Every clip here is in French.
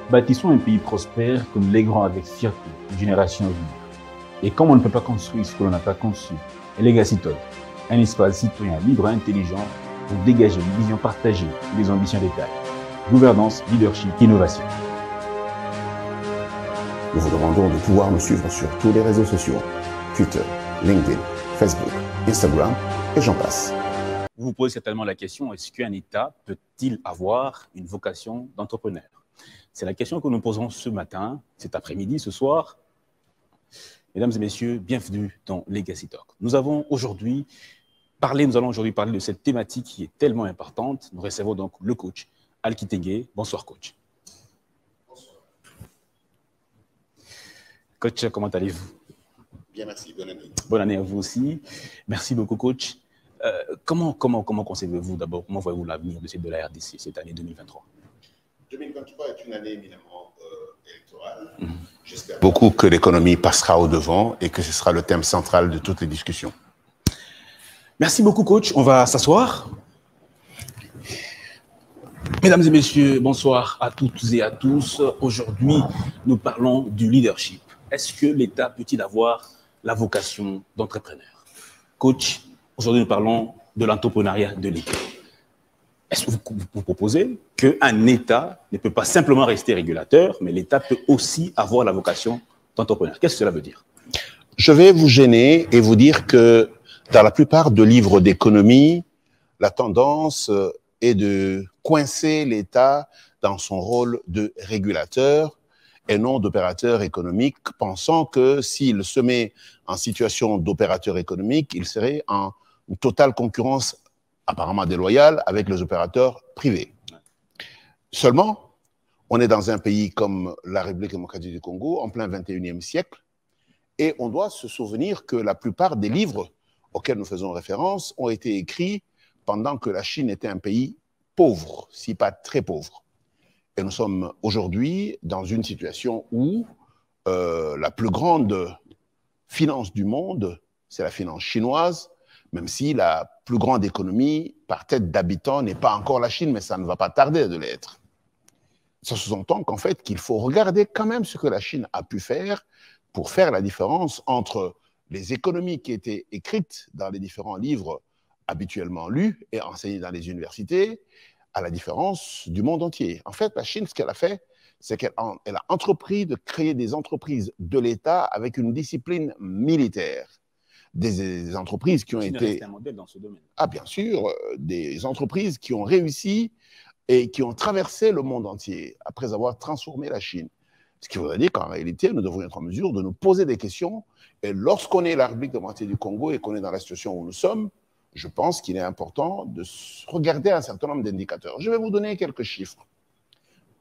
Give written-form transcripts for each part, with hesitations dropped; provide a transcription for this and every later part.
Bâtissons un pays prospère que nous léguerons avec fierté aux générations à venir. Et comme on ne peut pas construire ce que l'on n'a pas conçu, Legacy Talk, un espace citoyen libre et intelligent pour dégager une vision partagée et des ambitions d'état. Gouvernance, leadership, innovation. Nous vous demandons de pouvoir nous suivre sur tous les réseaux sociaux, Twitter, LinkedIn, Facebook, Instagram et j'en passe. Vous vous posez certainement la question, est-ce qu'un État peut-il avoir une vocation d'entrepreneur? C'est la question que nous posons ce matin, cet après-midi, ce soir. Mesdames et messieurs, bienvenue dans Legacy Talk. Nous allons aujourd'hui parler de cette thématique qui est tellement importante. Nous recevons donc le coach Alkitenge. Bonsoir coach. Bonsoir. Coach, comment allez-vous? Bien, merci. Bonne année. Bonne année à vous aussi. Merci beaucoup coach. Comment concevez-vous d'abord, comment voyez-vous l'avenir de la RDC cette année 2023? 2023 est une année éminemment électorale. J'espère beaucoup que l'économie passera au devant et que ce sera le thème central de toutes les discussions. Merci beaucoup coach. On va s'asseoir. Mesdames et messieurs, bonsoir à toutes et à tous. Aujourd'hui, nous parlons du leadership. Est-ce que l'État peut-il avoir la vocation d'entrepreneur? Coach, aujourd'hui, nous parlons de l'entrepreneuriat de l'État. Est-ce que vous proposez qu'un État ne peut pas simplement rester régulateur, mais l'État peut aussi avoir la vocation d'entrepreneur? Qu'est-ce que cela veut dire? Je vais vous gêner et vous dire que dans la plupart de livres d'économie, la tendance est de coincer l'État dans son rôle de régulateur et non d'opérateur économique, pensant que s'il se met en situation d'opérateur économique, il serait en totale concurrence apparemment déloyale avec les opérateurs privés. Seulement, on est dans un pays comme la République démocratique du Congo, en plein 21e siècle, et on doit se souvenir que la plupart des livres auxquels nous faisons référence ont été écrits pendant que la Chine était un pays pauvre, si pas très pauvre. Et nous sommes aujourd'hui dans une situation où la plus grande finance du monde, c'est la finance chinoise, même si la plus grande économie par tête d'habitant n'est pas encore la Chine, mais ça ne va pas tarder de l'être. Ça sous-entend qu'en fait, qu'il faut regarder quand même ce que la Chine a pu faire pour faire la différence entre les économies qui étaient écrites dans les différents livres habituellement lus et enseignés dans les universités, à la différence du monde entier. En fait, la Chine, ce qu'elle a fait, c'est qu'elle a entrepris de créer des entreprises de l'État avec une discipline militaire. Des entreprises qui ont été... un modèle dans ce domaine. Ah, bien sûr, des entreprises qui ont réussi et qui ont traversé le monde entier après avoir transformé la Chine. Ce qui voudrait dire qu'en réalité, nous devons être en mesure de nous poser des questions. Et lorsqu'on est la République démocratique du Congo et qu'on est dans la situation où nous sommes, je pense qu'il est important de regarder un certain nombre d'indicateurs. Je vais vous donner quelques chiffres.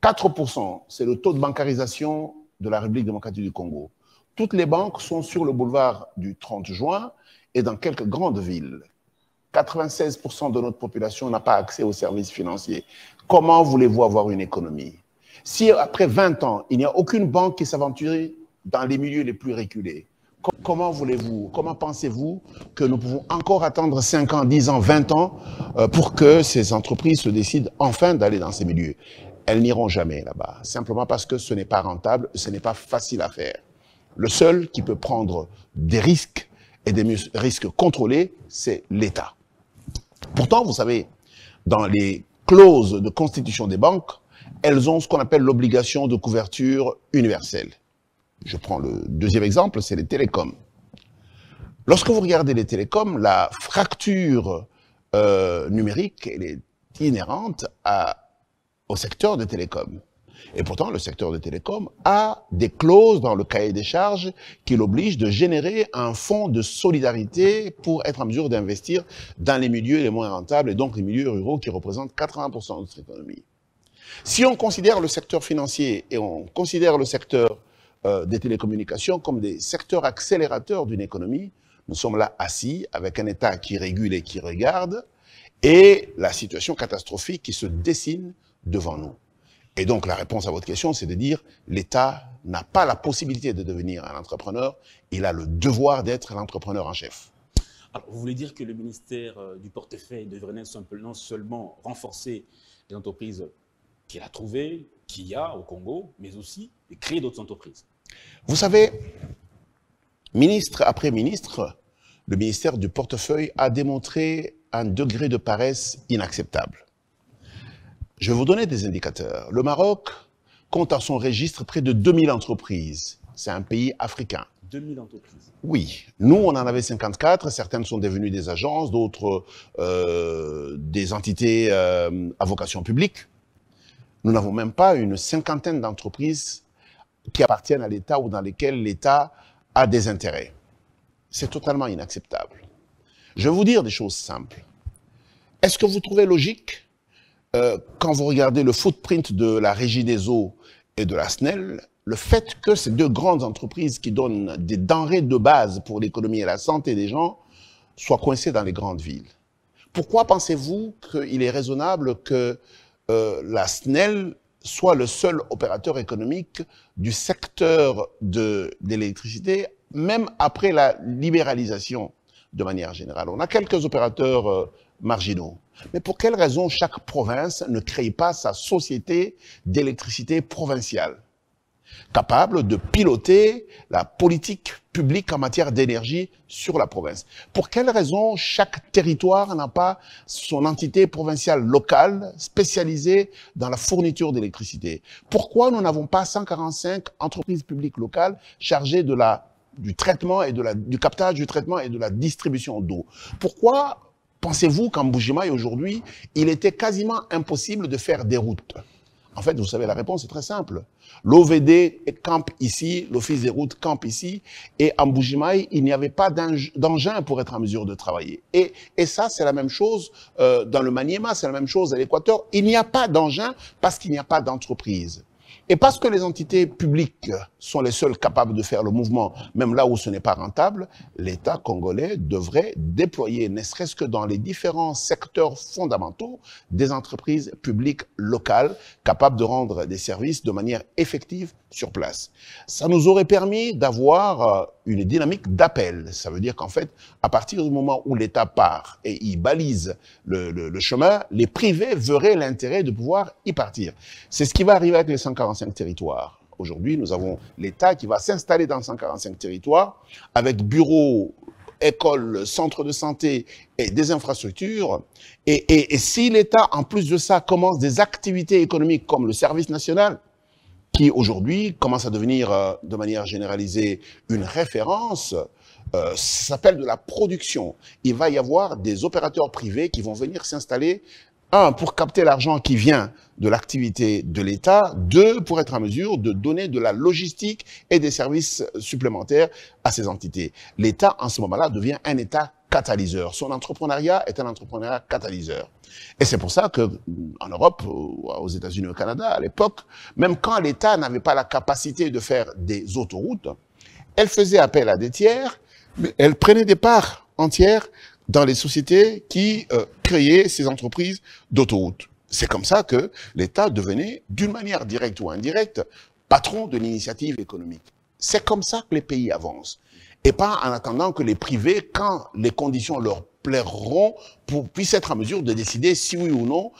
4%, c'est le taux de bancarisation de la République démocratique du Congo. Toutes les banques sont sur le boulevard du 30 juin et dans quelques grandes villes. 96% de notre population n'a pas accès aux services financiers. Comment voulez-vous avoir une économie? Si après 20 ans, il n'y a aucune banque qui s'aventure dans les milieux les plus reculés, comment voulez-vous, comment pensez-vous que nous pouvons encore attendre 5 ans, 10 ans, 20 ans pour que ces entreprises se décident enfin d'aller dans ces milieux? Elles n'iront jamais là-bas, simplement parce que ce n'est pas rentable, ce n'est pas facile à faire. Le seul qui peut prendre des risques et des risques contrôlés, c'est l'État. Pourtant, vous savez, dans les clauses de constitution des banques, elles ont ce qu'on appelle l'obligation de couverture universelle. Je prends le deuxième exemple, c'est les télécoms. Lorsque vous regardez les télécoms, la fracture numérique, elle est inhérente au secteur des télécoms. Et pourtant, le secteur des télécoms a des clauses dans le cahier des charges qui l'obligent de générer un fonds de solidarité pour être en mesure d'investir dans les milieux les moins rentables et donc les milieux ruraux qui représentent 80% de notre économie. Si on considère le secteur financier et on considère le secteur des télécommunications comme des secteurs accélérateurs d'une économie, nous sommes là assis avec un État qui régule et qui regarde et la situation catastrophique qui se dessine devant nous. Et donc, la réponse à votre question, c'est de dire l'État n'a pas la possibilité de devenir un entrepreneur, il a le devoir d'être l'entrepreneur en chef. Alors, vous voulez dire que le ministère du portefeuille devrait non seulement renforcer les entreprises qu'il a trouvé, qu'il y a au Congo, mais aussi de créer d'autres entreprises. Vous savez, ministre après ministre, le ministère du portefeuille a démontré un degré de paresse inacceptable. Je vais vous donner des indicateurs. Le Maroc compte à son registre près de 2000 entreprises. C'est un pays africain. 2000 entreprises. Oui. Nous, on en avait 54. Certaines sont devenues des agences, d'autres des entités à vocation publique. Nous n'avons même pas une cinquantaine d'entreprises qui appartiennent à l'État ou dans lesquelles l'État a des intérêts. C'est totalement inacceptable. Je vais vous dire des choses simples. Est-ce que vous trouvez logique, quand vous regardez le footprint de la Régie des eaux et de la SNEL, le fait que ces deux grandes entreprises qui donnent des denrées de base pour l'économie et la santé des gens soient coincées dans les grandes villes? Pourquoi pensez-vous qu'il est raisonnable que la SNEL soit le seul opérateur économique du secteur de l'électricité, même après la libéralisation de manière générale? On a quelques opérateurs marginaux. Mais pour quelle raison chaque province ne crée pas sa société d'électricité provinciale, capable de piloter la politique publique en matière d'énergie sur la province? Pour quelle raison chaque territoire n'a pas son entité provinciale locale spécialisée dans la fourniture d'électricité? Pourquoi nous n'avons pas 145 entreprises publiques locales chargées du traitement et du captage, du traitement et de la distribution d'eau? Pourquoi pensez-vous qu'en Mbuji-Mayi aujourd'hui, il était quasiment impossible de faire des routes? En fait, vous savez, la réponse est très simple. L'OVD campe ici, l'Office des routes campe ici, et en Mbuji-Mayi, il n'y avait pas d'engin pour être en mesure de travailler. Et ça, c'est la même chose dans le Maniema, c'est la même chose à l'Équateur. Il n'y a pas d'engin parce qu'il n'y a pas d'entreprise. Et parce que les entités publiques sont les seules capables de faire le mouvement, même là où ce n'est pas rentable, l'État congolais devrait déployer, ne serait-ce que dans les différents secteurs fondamentaux, des entreprises publiques locales capables de rendre des services de manière effective sur place. Ça nous aurait permis d'avoir une dynamique d'appel. Ça veut dire qu'en fait, à partir du moment où l'État part et il balise le chemin, les privés verraient l'intérêt de pouvoir y partir. C'est ce qui va arriver avec les 145 territoires. Aujourd'hui, nous avons l'État qui va s'installer dans 145 territoires avec bureaux, écoles, centres de santé et des infrastructures. Et si l'État, en plus de ça, commence des activités économiques comme le service national, qui aujourd'hui commence à devenir de manière généralisée une référence, ça s'appelle de la production. Il va y avoir des opérateurs privés qui vont venir s'installer, un, pour capter l'argent qui vient de l'activité de l'État, deux, pour être en mesure de donner de la logistique et des services supplémentaires à ces entités. L'État, en ce moment-là, devient un État catalyseur. Son entrepreneuriat est un entrepreneuriat catalyseur. Et c'est pour ça que en Europe, aux États-Unis, au Canada, à l'époque, même quand l'État n'avait pas la capacité de faire des autoroutes, elle faisait appel à des tiers, mais elle prenait des parts entières dans les sociétés qui créaient ces entreprises d'autoroutes. C'est comme ça que l'État devenait, d'une manière directe ou indirecte, patron de l'initiative économique. C'est comme ça que les pays avancent. Et pas en attendant que les privés, quand les conditions leur plairont, puissent être en mesure de décider si oui ou non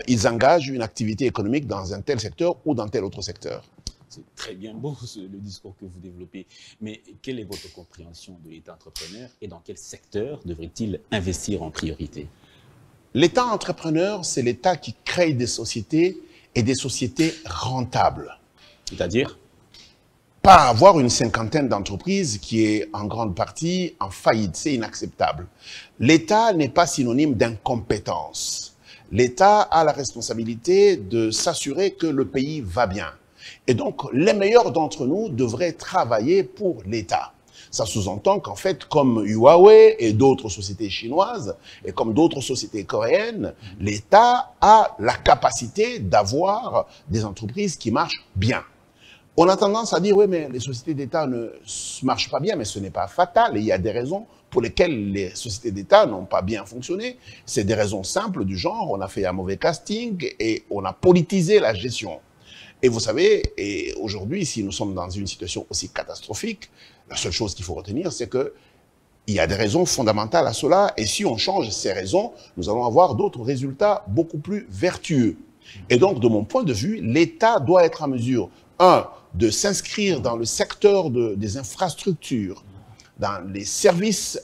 ils engagent une activité économique dans un tel secteur ou dans tel autre secteur. C'est très bien beau le discours que vous développez, mais quelle est votre compréhension de l'État entrepreneur et dans quel secteur devrait-il investir en priorité? L'État entrepreneur, c'est l'État qui crée des sociétés et des sociétés rentables. C'est-à-dire? Pas avoir une cinquantaine d'entreprises qui est en grande partie en faillite, c'est inacceptable. L'État n'est pas synonyme d'incompétence. L'État a la responsabilité de s'assurer que le pays va bien. Et donc, les meilleurs d'entre nous devraient travailler pour l'État. Ça sous-entend qu'en fait, comme Huawei et d'autres sociétés chinoises, et comme d'autres sociétés coréennes, l'État a la capacité d'avoir des entreprises qui marchent bien. On a tendance à dire, oui, mais les sociétés d'État ne marchent pas bien, mais ce n'est pas fatal. Et il y a des raisons pour lesquelles les sociétés d'État n'ont pas bien fonctionné. C'est des raisons simples du genre, on a fait un mauvais casting et on a politisé la gestion. Et vous savez, et aujourd'hui, si nous sommes dans une situation aussi catastrophique, la seule chose qu'il faut retenir, c'est qu'il y a des raisons fondamentales à cela. Et si on change ces raisons, nous allons avoir d'autres résultats beaucoup plus vertueux. Et donc, de mon point de vue, l'État doit être en mesure, de s'inscrire dans le secteur des infrastructures, dans les services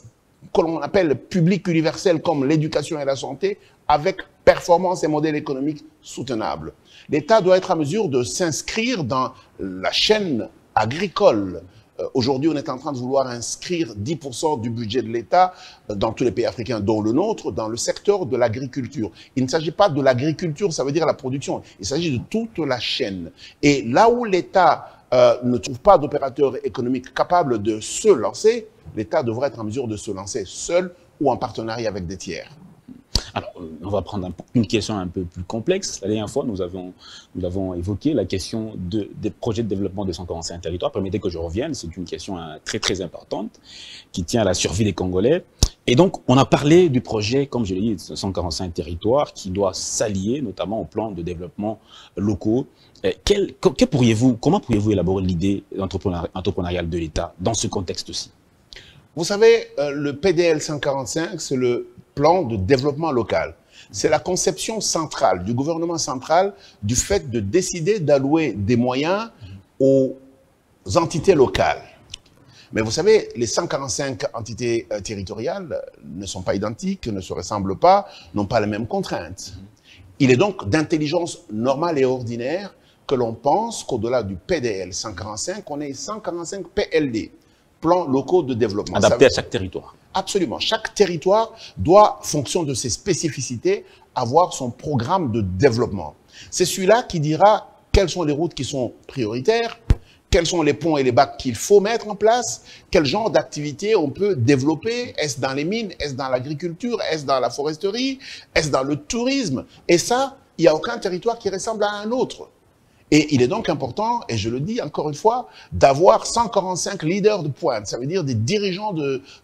que l'on appelle publics universels comme l'éducation et la santé, avec performance et modèle économique soutenable. L'État doit être en mesure de s'inscrire dans la chaîne agricole. Aujourd'hui, on est en train de vouloir inscrire 10% du budget de l'État dans tous les pays africains, dont le nôtre, dans le secteur de l'agriculture. Il ne s'agit pas de l'agriculture, ça veut dire la production. Il s'agit de toute la chaîne. Et là où l'État ne trouve pas d'opérateur économique capable de se lancer, l'État devrait être en mesure de se lancer seul ou en partenariat avec des tiers. Alors, on va prendre une question un peu plus complexe. La dernière fois, nous avons évoqué la question des projets de développement de 145 territoires. Permettez que je revienne, c'est une question très très importante qui tient à la survie des Congolais. Et donc, on a parlé du projet, comme je l'ai dit, de 145 territoires qui doit s'allier notamment au plan de développement locaux. Comment pourriez-vous élaborer l'idée entrepreneuriale de l'État dans ce contexte-ci? Vous savez, le PDL 145, c'est le plan de développement local. C'est la conception centrale du gouvernement central du fait de décider d'allouer des moyens aux entités locales. Mais vous savez, les 145 entités territoriales ne sont pas identiques, ne se ressemblent pas, n'ont pas les mêmes contraintes. Il est donc d'intelligence normale et ordinaire que l'on pense qu'au-delà du PDL 145, on ait 145 PLD, plans locaux de développement. Adaptés à chaque territoire. Absolument. Chaque territoire doit, fonction de ses spécificités, avoir son programme de développement. C'est celui-là qui dira quelles sont les routes qui sont prioritaires, quels sont les ponts et les bacs qu'il faut mettre en place, quel genre d'activité on peut développer, est-ce dans les mines, est-ce dans l'agriculture, est-ce dans la foresterie, est-ce dans le tourisme. Et ça, il n'y a aucun territoire qui ressemble à un autre. Et il est donc important, et je le dis encore une fois, d'avoir 145 leaders de pointe. Ça veut dire des dirigeants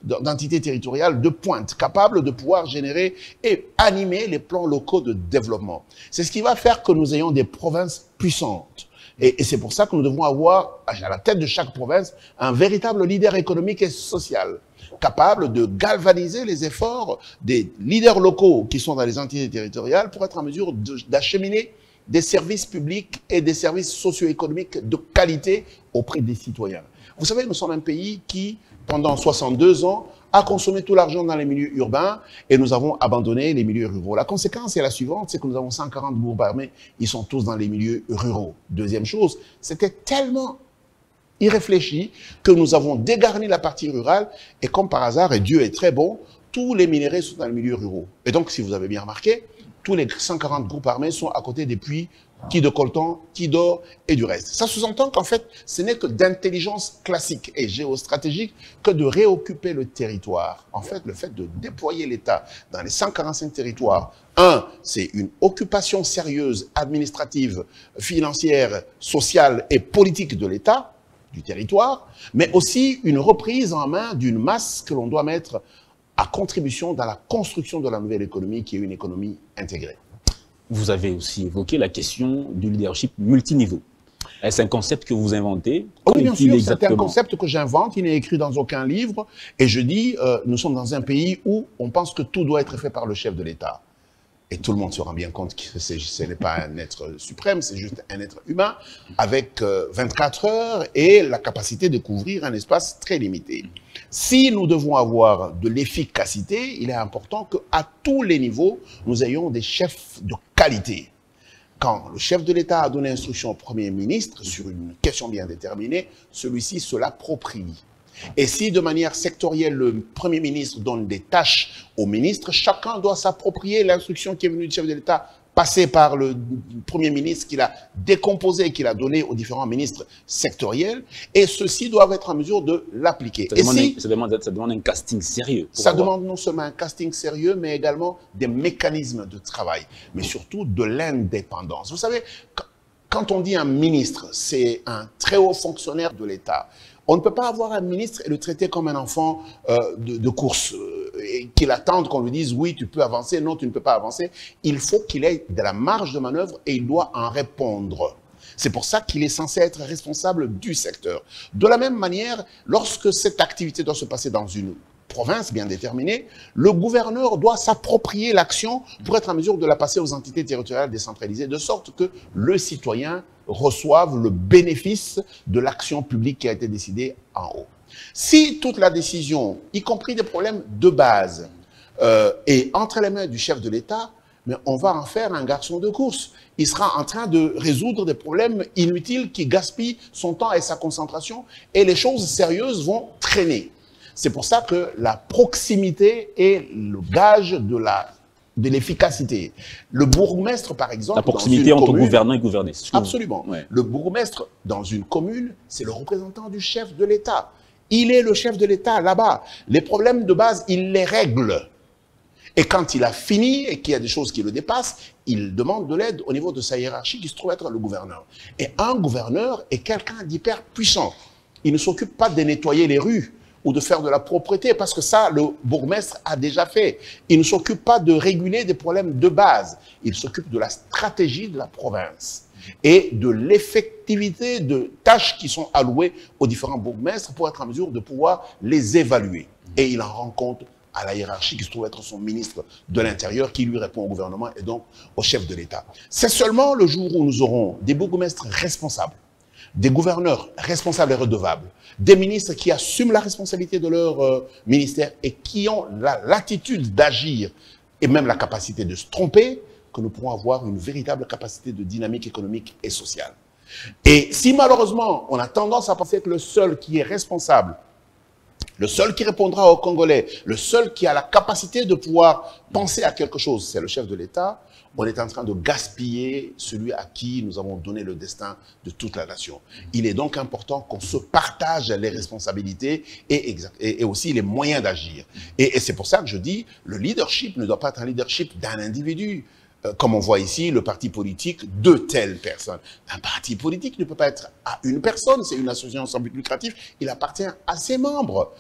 d'entités territoriales de pointe, capables de pouvoir générer et animer les plans locaux de développement. C'est ce qui va faire que nous ayons des provinces puissantes. Et c'est pour ça que nous devons avoir, à la tête de chaque province, un véritable leader économique et social, capable de galvaniser les efforts des leaders locaux qui sont dans les entités territoriales pour être en mesure d'acheminer des services publics et des services socio-économiques de qualité auprès des citoyens. Vous savez, nous sommes un pays qui, pendant 62 ans, a consommé tout l'argent dans les milieux urbains et nous avons abandonné les milieux ruraux. La conséquence est la suivante, c'est que nous avons 140 groupes armés, ils sont tous dans les milieux ruraux. Deuxième chose, c'était tellement irréfléchi que nous avons dégarni la partie rurale et comme par hasard, et Dieu est très bon, tous les minéraux sont dans les milieux ruraux. Et donc, si vous avez bien remarqué, tous les 140 groupes armés sont à côté des puits qui de coltan, qui d'or et du reste. Ça sous-entend qu'en fait, ce n'est que d'intelligence classique et géostratégique que de réoccuper le territoire. En fait, le fait de déployer l'État dans les 145 territoires, c'est une occupation sérieuse, administrative, financière, sociale et politique de l'État, du territoire, mais aussi une reprise en main d'une masse que l'on doit mettre à contribution dans la construction de la nouvelle économie qui est une économie intégrée. Vous avez aussi évoqué la question du leadership multiniveau. Est-ce un concept que vous inventez? Oui, bien sûr, c'est un concept que j'invente, il n'est écrit dans aucun livre. Et je dis, nous sommes dans un pays où on pense que tout doit être fait par le chef de l'État. Et tout le monde se rend bien compte que ce n'est pas un être suprême, c'est juste un être humain avec 24 heures et la capacité de couvrir un espace très limité. Si nous devons avoir de l'efficacité, il est important qu'à tous les niveaux, nous ayons des chefs de qualité. Quand le chef de l'État a donné instruction au Premier ministre sur une question bien déterminée, celui-ci se l'approprie. Et si de manière sectorielle, le Premier ministre donne des tâches aux ministres, chacun doit s'approprier l'instruction qui est venue du chef de l'État, passée par le Premier ministre, qu'il a décomposé, qu'il a donné aux différents ministres sectoriels, et ceux-ci doivent être en mesure de l'appliquer. Ça demande un casting sérieux. Ça demande non seulement un casting sérieux, mais également des mécanismes de travail, mais surtout de l'indépendance. Vous savez, quand on dit un ministre, c'est un très haut fonctionnaire de l'État. On ne peut pas avoir un ministre et le traiter comme un enfant de course, et qu'il attende qu'on lui dise « oui, tu peux avancer, non, tu ne peux pas avancer ». Il faut qu'il ait de la marge de manœuvre et il doit en répondre. C'est pour ça qu'il est censé être responsable du secteur. De la même manière, lorsque cette activité doit se passer dans une province bien déterminée, le gouverneur doit s'approprier l'action pour être en mesure de la passer aux entités territoriales décentralisées, de sorte que le citoyen reçoive le bénéfice de l'action publique qui a été décidée en haut. Si toute la décision, y compris des problèmes de base, est entre les mains du chef de l'État, mais on va en faire un garçon de course. Il sera en train de résoudre des problèmes inutiles qui gaspillent son temps et sa concentration, et les choses sérieuses vont traîner. C'est pour ça que la proximité est le gage de l'efficacité. Le bourgmestre, par exemple, la proximité entre gouvernants et gouvernés. Absolument. Ouais. Le bourgmestre, dans une commune, c'est le représentant du chef de l'État. Il est le chef de l'État là-bas. Les problèmes de base, il les règle. Et quand il a fini et qu'il y a des choses qui le dépassent, il demande de l'aide au niveau de sa hiérarchie qui se trouve être le gouverneur. Et un gouverneur est quelqu'un d'hyper puissant. Il ne s'occupe pas de nettoyer les rues ou de faire de la propreté, parce que ça, le bourgmestre a déjà fait. Il ne s'occupe pas de réguler des problèmes de base. Il s'occupe de la stratégie de la province et de l'effectivité de tâches qui sont allouées aux différents bourgmestres pour être en mesure de pouvoir les évaluer. Et il en rend compte à la hiérarchie qui se trouve être son ministre de l'Intérieur, qui lui répond au gouvernement et donc au chef de l'État. C'est seulement le jour où nous aurons des bourgmestres responsables, des gouverneurs responsables et redevables, des ministres qui assument la responsabilité de leur ministère et qui ont la latitude d'agir et même la capacité de se tromper, que nous pourrons avoir une véritable capacité de dynamique économique et sociale. Et si malheureusement on a tendance à penser que le seul qui est responsable, le seul qui répondra aux Congolais, le seul qui a la capacité de pouvoir penser à quelque chose, c'est le chef de l'État, on est en train de gaspiller celui à qui nous avons donné le destin de toute la nation. Il est donc important qu'on se partage les responsabilités et aussi les moyens d'agir. Et c'est pour ça que je dis, le leadership ne doit pas être un leadership d'un individu. Comme on voit ici, le parti politique de telle personne. Un parti politique ne peut pas être à une personne, c'est une association sans but lucratif, il appartient à ses membres.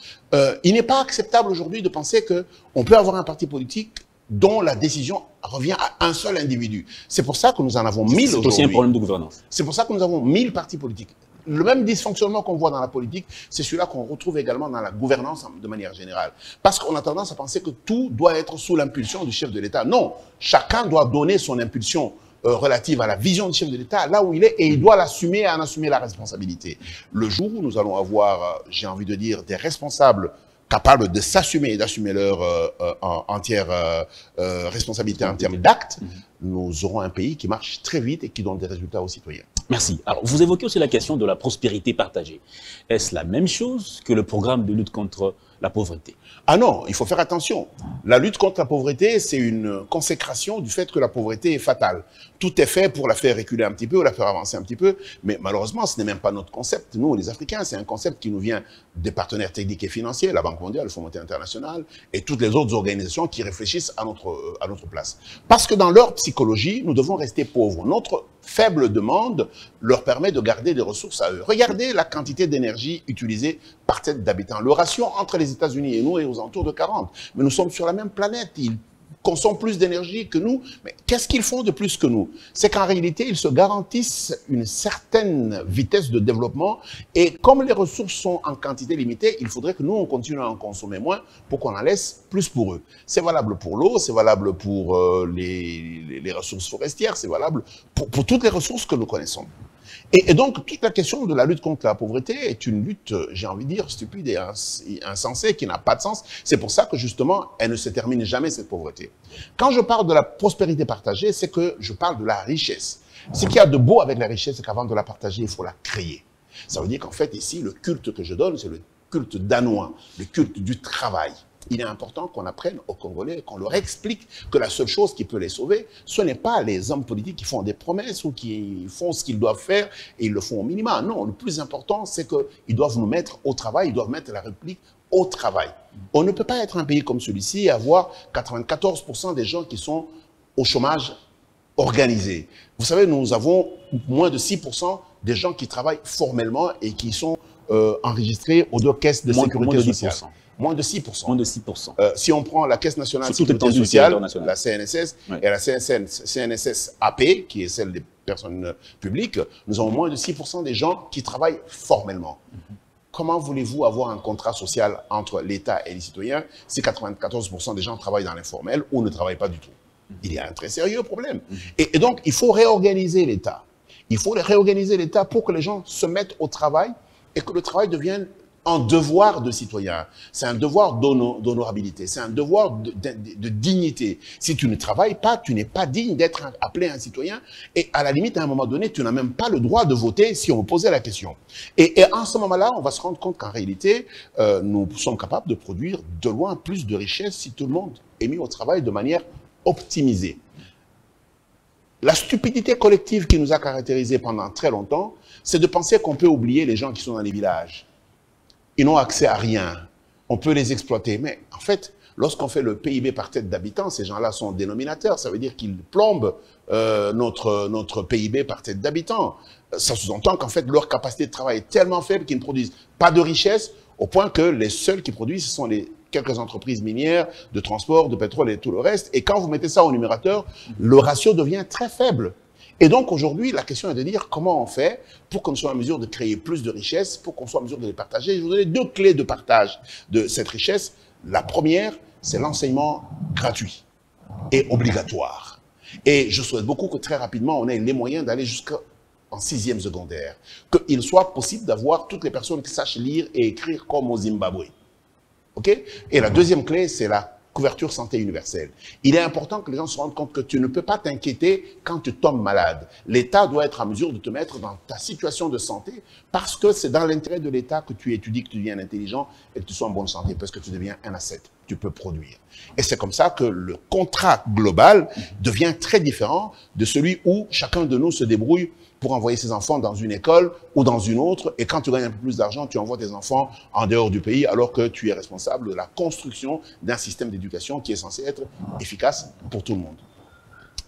Il n'est pas acceptable aujourd'hui de penser qu'on peut avoir un parti politique dont la décision revient à un seul individu. C'est pour ça que nous en avons 1000 aujourd'hui. C'est aussi un problème de gouvernance. C'est pour ça que nous avons 1000 partis politiques. Le même dysfonctionnement qu'on voit dans la politique, c'est celui-là qu'on retrouve également dans la gouvernance de manière générale. Parce qu'on a tendance à penser que tout doit être sous l'impulsion du chef de l'État. Non, chacun doit donner son impulsion relative à la vision du chef de l'État là où il est et il doit l'assumer et en assumer la responsabilité. Le jour où nous allons avoir, j'ai envie de dire, des responsables capables de s'assumer et d'assumer leur entière responsabilité en termes d'actes, nous aurons un pays qui marche très vite et qui donne des résultats aux citoyens. Merci. Alors, vous évoquez aussi la question de la prospérité partagée. Est-ce la même chose que le programme de lutte contre la pauvreté? Ah non, il faut faire attention. La lutte contre la pauvreté, c'est une consécration du fait que la pauvreté est fatale. Tout est fait pour la faire reculer un petit peu ou la faire avancer un petit peu, mais malheureusement, ce n'est même pas notre concept. Nous, les Africains, c'est un concept qui nous vient des partenaires techniques et financiers, la Banque mondiale, le Fonds monétaire international et toutes les autres organisations qui réfléchissent à notre place. Parce que dans leur psychologie, nous devons rester pauvres. Notre faible demande leur permet de garder des ressources à eux. Regardez la quantité d'énergie utilisée par tête d'habitant. Le ratio entre les États-Unis et nous est aux alentours de 40. Mais nous sommes sur la même planète. Ils consomment plus d'énergie que nous. Mais qu'est-ce qu'ils font de plus que nous? C'est qu'en réalité, ils se garantissent une certaine vitesse de développement. Et comme les ressources sont en quantité limitée, il faudrait que nous, on continue à en consommer moins pour qu'on en laisse plus pour eux. C'est valable pour l'eau, c'est valable pour les ressources forestières, c'est valable pour toutes les ressources que nous connaissons. Et donc, toute la question de la lutte contre la pauvreté est une lutte, j'ai envie de dire, stupide et insensée, qui n'a pas de sens. C'est pour ça que, justement, elle ne se termine jamais, cette pauvreté. Quand je parle de la prospérité partagée, c'est que je parle de la richesse. Ce qu'il y a de beau avec la richesse, c'est qu'avant de la partager, il faut la créer. Ça veut dire qu'en fait, ici, le culte que je donne, c'est le culte danois, le culte du travail. Il est important qu'on apprenne aux Congolais, qu'on leur explique que la seule chose qui peut les sauver, ce n'est pas les hommes politiques qui font des promesses ou qui font ce qu'ils doivent faire et ils le font au minimum. Non, le plus important, c'est qu'ils doivent nous mettre au travail, ils doivent mettre la République au travail. On ne peut pas être un pays comme celui-ci et avoir 94% des gens qui sont au chômage organisé. Vous savez, nous avons moins de 6% des gens qui travaillent formellement et qui sont enregistrés aux deux caisses de sécurité sociale. Moins de 6%. Moins de 6%. Si on prend la Caisse nationale de sécurité sociale, la CNSS, et la CNSS-AP, qui est celle des personnes publiques, nous avons moins de 6% des gens qui travaillent formellement. comment voulez-vous avoir un contrat social entre l'État et les citoyens si 94% des gens travaillent dans l'informel ou ne travaillent pas du tout? Il y a un très sérieux problème. Et donc, il faut réorganiser l'État. Il faut réorganiser l'État pour que les gens se mettent au travail et que le travail devienne un devoir de citoyen. C'est un devoir d'honorabilité, c'est un devoir de dignité. Si tu ne travailles pas, tu n'es pas digne d'être appelé un citoyen. Et à la limite, à un moment donné, tu n'as même pas le droit de voter si on me posait la question. Et en ce moment-là, on va se rendre compte qu'en réalité, nous sommes capables de produire de loin plus de richesses si tout le monde est mis au travail de manière optimisée. La stupidité collective qui nous a caractérisés pendant très longtemps, c'est de penser qu'on peut oublier les gens qui sont dans les villages. Ils n'ont accès à rien. On peut les exploiter. Mais en fait, lorsqu'on fait le PIB par tête d'habitant, ces gens-là sont dénominateurs. Ça veut dire qu'ils plombent notre PIB par tête d'habitant. Ça sous-entend qu'en fait, leur capacité de travail est tellement faible qu'ils ne produisent pas de richesse, au point que les seuls qui produisent, ce sont les quelques entreprises minières, de transport, de pétrole et tout le reste. Et quand vous mettez ça au numérateur, le ratio devient très faible. Et donc aujourd'hui, la question est de dire comment on fait pour qu'on soit en mesure de créer plus de richesses, pour qu'on soit en mesure de les partager. Je vous donne deux clés de partage de cette richesse. La première, c'est l'enseignement gratuit et obligatoire. Et je souhaite beaucoup que très rapidement, on ait les moyens d'aller jusqu'en 6e secondaire. Qu'il soit possible d'avoir toutes les personnes qui sachent lire et écrire comme au Zimbabwe. Okay? Et la deuxième clé, c'est la couverture santé universelle. Il est important que les gens se rendent compte que tu ne peux pas t'inquiéter quand tu tombes malade. L'État doit être en mesure de te mettre dans ta situation de santé parce que c'est dans l'intérêt de l'État que tu étudies, que tu deviens intelligent et que tu sois en bonne santé parce que tu deviens un asset. Tu peux produire. Et c'est comme ça que le contrat global devient très différent de celui où chacun de nous se débrouille pour envoyer ses enfants dans une école ou dans une autre, et quand tu gagnes un peu plus d'argent, tu envoies tes enfants en dehors du pays, alors que tu es responsable de la construction d'un système d'éducation qui est censé être efficace pour tout le monde.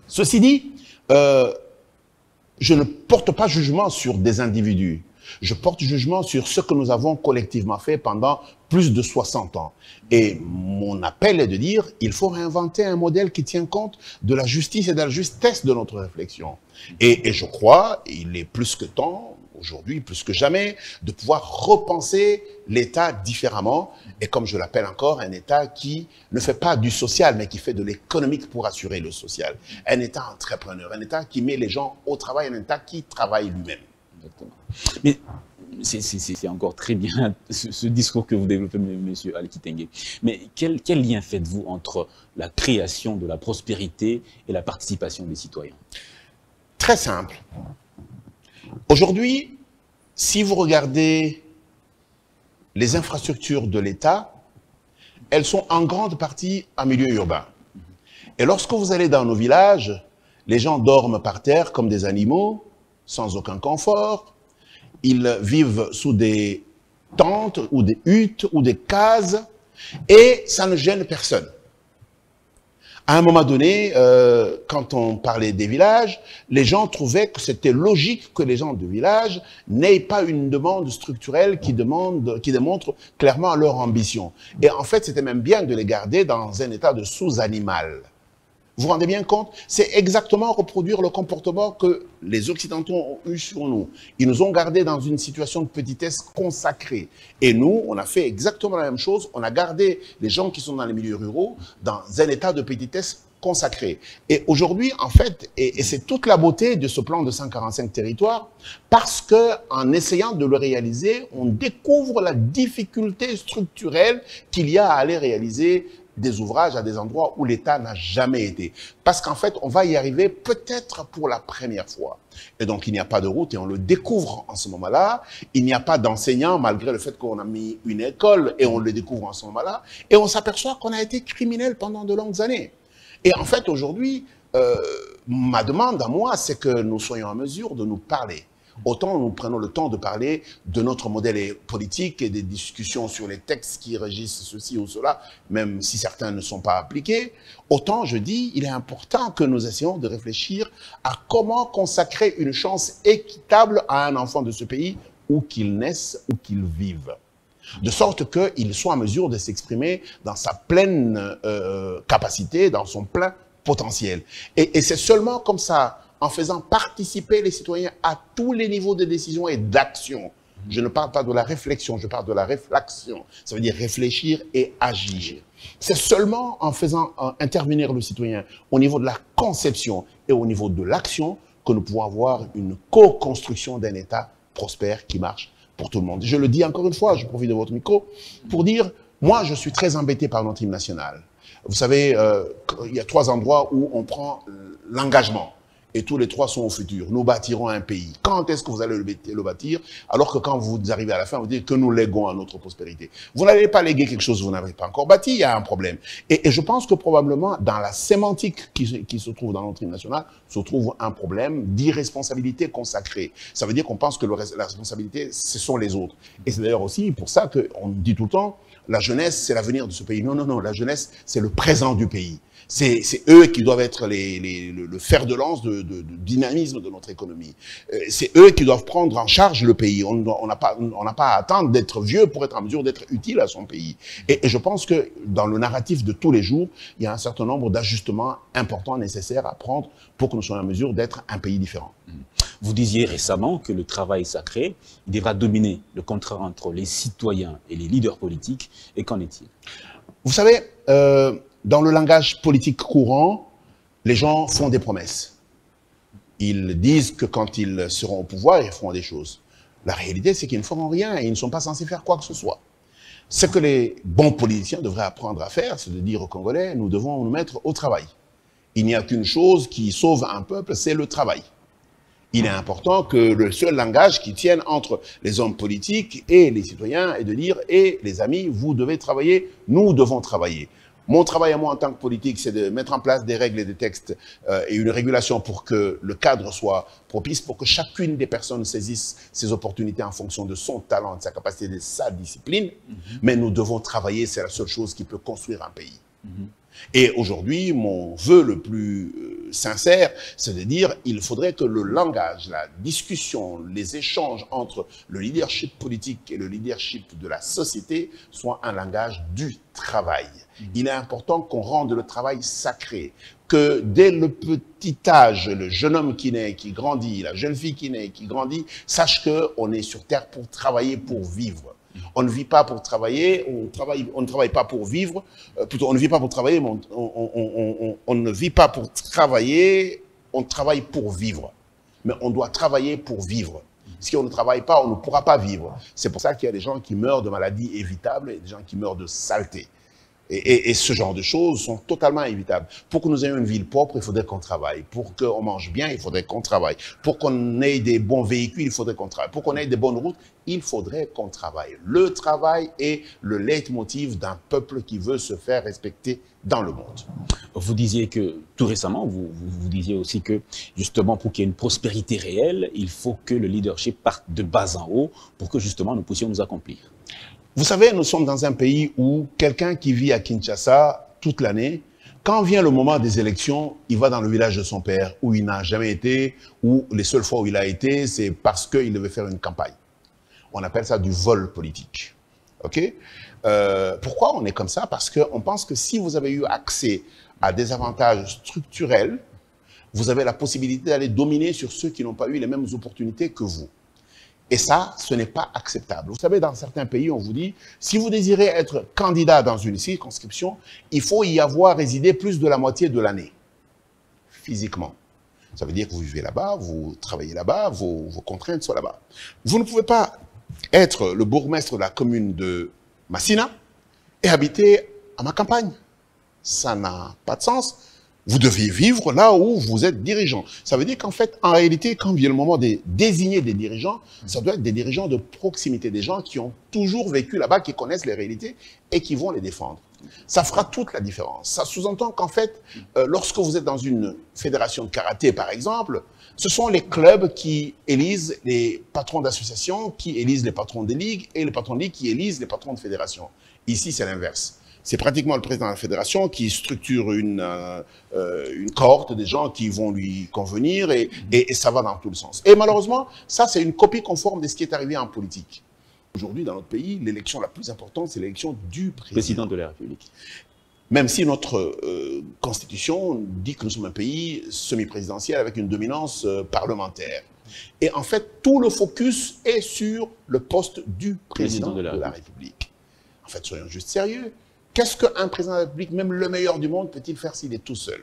Ceci dit, je ne porte pas jugement sur des individus. Je porte jugement sur ce que nous avons collectivement fait pendant plus de 60 ans. Et mon appel est de dire, il faut réinventer un modèle qui tient compte de la justice et de la justesse de notre réflexion. Et je crois, il est plus que temps, aujourd'hui plus que jamais, de pouvoir repenser l'État différemment. Et comme je l'appelle encore, un État qui ne fait pas du social, mais qui fait de l'économique pour assurer le social. Un État entrepreneur, un État qui met les gens au travail, un État qui travaille lui-même. Exactement. Mais c'est encore très bien ce discours que vous développez, M. Ali Kitenge. Mais quel lien faites-vous entre la création de la prospérité et la participation des citoyens? Très simple. Aujourd'hui, si vous regardez les infrastructures de l'État, elles sont en grande partie en milieu urbain. Et lorsque vous allez dans nos villages, les gens dorment par terre comme des animaux, sans aucun confort. Ils vivent sous des tentes ou des huttes ou des cases et ça ne gêne personne. À un moment donné, quand on parlait des villages, les gens trouvaient que c'était logique que les gens du village n'aient pas une demande structurelle qui démontre clairement leur ambition. Et en fait, c'était même bien de les garder dans un état de sous-animal. Vous vous rendez bien compte? C'est exactement reproduire le comportement que les Occidentaux ont eu sur nous. Ils nous ont gardés dans une situation de petitesse consacrée. Et nous, on a fait exactement la même chose. On a gardé les gens qui sont dans les milieux ruraux dans un état de petitesse consacrée. Et aujourd'hui, en fait, et c'est toute la beauté de ce plan de 145 territoires, parce qu'en essayant de le réaliser, on découvre la difficulté structurelle qu'il y a à aller réaliser des ouvrages à des endroits où l'État n'a jamais été. Parce qu'en fait, on va y arriver peut-être pour la première fois. Et donc, il n'y a pas de route et on le découvre en ce moment-là. Il n'y a pas d'enseignants malgré le fait qu'on a mis une école et on le découvre en ce moment-là. Et on s'aperçoit qu'on a été criminel pendant de longues années. Et en fait, aujourd'hui, ma demande à moi, c'est que nous soyons en mesure de nous parler. Autant nous prenons le temps de parler de notre modèle politique et des discussions sur les textes qui régissent ceci ou cela, même si certains ne sont pas appliqués, autant je dis, il est important que nous essayions de réfléchir à comment consacrer une chance équitable à un enfant de ce pays, où qu'il naisse, où qu'il vive. De sorte qu'il soit en mesure de s'exprimer dans sa pleine capacité, dans son plein potentiel. Et c'est seulement comme ça, en faisant participer les citoyens à tous les niveaux de décision et d'action, Je ne parle pas de la réflexion, je parle de la réflexion. Ça veut dire réfléchir et agir. C'est seulement en faisant intervenir le citoyen au niveau de la conception et au niveau de l'action que nous pouvons avoir une co-construction d'un État prospère qui marche pour tout le monde. Je le dis encore une fois, je profite de votre micro pour dire, moi je suis très embêté par notre hymne national. Vous savez, il y a 3 endroits où on prend l'engagement. Et tous les 3 sont au futur. Nous bâtirons un pays. Quand est-ce que vous allez le bâtir? Alors que quand vous arrivez à la fin, vous dites que nous léguons à notre prospérité. Vous n'allez pas léguer quelque chose que vous n'avez pas encore bâti, il y a un problème. Et je pense que probablement, dans la sémantique qui se trouve dans notre hymne national, se trouve un problème d'irresponsabilité consacrée. Ça veut dire qu'on pense que la responsabilité, ce sont les autres. Et c'est d'ailleurs aussi pour ça qu'on dit tout le temps, la jeunesse, c'est l'avenir de ce pays. Non, non, non, la jeunesse, c'est le présent du pays. C'est eux qui doivent être le fer de lance du dynamisme de notre économie. C'est eux qui doivent prendre en charge le pays. On n'a pas à attendre d'être vieux pour être en mesure d'être utile à son pays. Et je pense que dans le narratif de tous les jours, il y a un certain nombre d'ajustements importants nécessaires à prendre pour que nous soyons en mesure d'être un pays différent. Vous disiez récemment que le travail sacré devra dominer le contrat entre les citoyens et les leaders politiques. Et qu'en est-il? Vous savez, dans le langage politique courant, les gens font des promesses. Ils disent que quand ils seront au pouvoir, ils feront des choses. La réalité, c'est qu'ils ne feront rien et ils ne sont pas censés faire quoi que ce soit. Ce que les bons politiciens devraient apprendre à faire, c'est de dire aux Congolais, nous devons nous mettre au travail. Il n'y a qu'une chose qui sauve un peuple, c'est le travail. Il est important que le seul langage qui tienne entre les hommes politiques et les citoyens est de dire « Eh, les amis, vous devez travailler, nous devons travailler ». Mon travail à moi en tant que politique, c'est de mettre en place des règles et des textes et une régulation pour que le cadre soit propice, pour que chacune des personnes saisisse ses opportunités en fonction de son talent, de sa capacité, de sa discipline. Mais nous devons travailler, c'est la seule chose qui peut construire un pays. Et aujourd'hui, mon vœu le plus sincère, c'est de dire il faudrait que le langage, la discussion, les échanges entre le leadership politique et le leadership de la société soient un langage du travail. Il est important qu'on rende le travail sacré, que dès le petit âge, le jeune homme qui naît, qui grandit, la jeune fille qui naît, qui grandit, sache qu'on est sur Terre pour travailler, pour vivre. On ne vit pas pour travailler, on ne travaille pas pour vivre, plutôt on ne vit pas pour travailler, mais on ne vit pas pour travailler, on travaille pour vivre. Mais on doit travailler pour vivre. Si on ne travaille pas, on ne pourra pas vivre. C'est pour ça qu'il y a des gens qui meurent de maladies évitables et des gens qui meurent de saleté. Et ce genre de choses sont totalement évitables. Pour que nous ayons une ville propre, il faudrait qu'on travaille. Pour qu'on mange bien, il faudrait qu'on travaille. Pour qu'on ait des bons véhicules, il faudrait qu'on travaille. Pour qu'on ait des bonnes routes, il faudrait qu'on travaille. Le travail est le leitmotiv d'un peuple qui veut se faire respecter dans le monde. Vous disiez que, tout récemment, vous disiez aussi que, justement, pour qu'il y ait une prospérité réelle, il faut que le leadership parte de bas en haut pour que, justement, nous puissions nous accomplir. Vous savez, nous sommes dans un pays où quelqu'un qui vit à Kinshasa toute l'année, quand vient le moment des élections, il va dans le village de son père, où il n'a jamais été, ou les seules fois où il a été, c'est parce qu'il devait faire une campagne. On appelle ça du vol politique. OK? Pourquoi on est comme ça? Parce qu'on pense que si vous avez eu accès à des avantages structurels, vous avez la possibilité d'aller dominer sur ceux qui n'ont pas eu les mêmes opportunités que vous. Et ça, ce n'est pas acceptable. Vous savez, dans certains pays, on vous dit, si vous désirez être candidat dans une circonscription, il faut y avoir résidé plus de la moitié de l'année, physiquement. Ça veut dire que vous vivez là-bas, vous travaillez là-bas, vos contraintes sont là-bas. Vous ne pouvez pas être le bourgmestre de la commune de Massina et habiter à ma campagne. Ça n'a pas de sens. Vous devez vivre là où vous êtes dirigeant. Ça veut dire qu'en fait, en réalité, quand vient le moment de désigner des dirigeants, ça doit être des dirigeants de proximité, des gens qui ont toujours vécu là-bas, qui connaissent les réalités et qui vont les défendre. Ça fera toute la différence. Ça sous-entend qu'en fait, lorsque vous êtes dans une fédération de karaté, par exemple, ce sont les clubs qui élisent les patrons d'associations, qui élisent les patrons des ligues, et les patrons de ligues qui élisent les patrons de fédération. Ici, c'est l'inverse. C'est pratiquement le président de la fédération qui structure une cohorte des gens qui vont lui convenir et ça va dans tout le sens. Et malheureusement, ça c'est une copie conforme de ce qui est arrivé en politique. Aujourd'hui, dans notre pays, l'élection la plus importante, c'est l'élection du président de la République. Même si notre constitution dit que nous sommes un pays semi-présidentiel avec une dominance parlementaire. Et en fait, tout le focus est sur le poste du président de la République. En fait, soyons juste sérieux. Qu'est-ce qu'un président de la République, même le meilleur du monde, peut-il faire s'il est tout seul?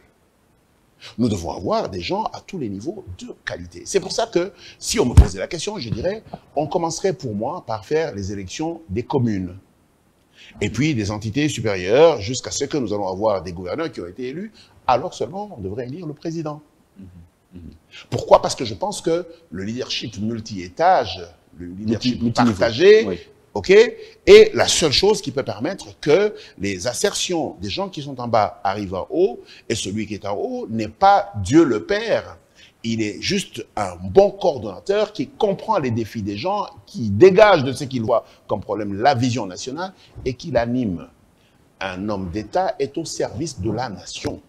Nous devons avoir des gens à tous les niveaux de qualité. C'est pour ça que, si on me posait la question, je dirais, on commencerait pour moi par faire les élections des communes. Et puis des entités supérieures, jusqu'à ce que nous allons avoir des gouverneurs qui ont été élus, alors seulement on devrait élire le président. Pourquoi? Parce que je pense que le leadership multi-étage, le leadership partagé, oui. OK, est la seule chose qui peut permettre que les assertions des gens qui sont en bas arrivent en haut, et celui qui est en haut n'est pas Dieu le Père. Il est juste un bon coordonnateur qui comprend les défis des gens, qui dégage de ce qu'il voit comme problème la vision nationale et qui l'anime. Un homme d'État est au service de la nation.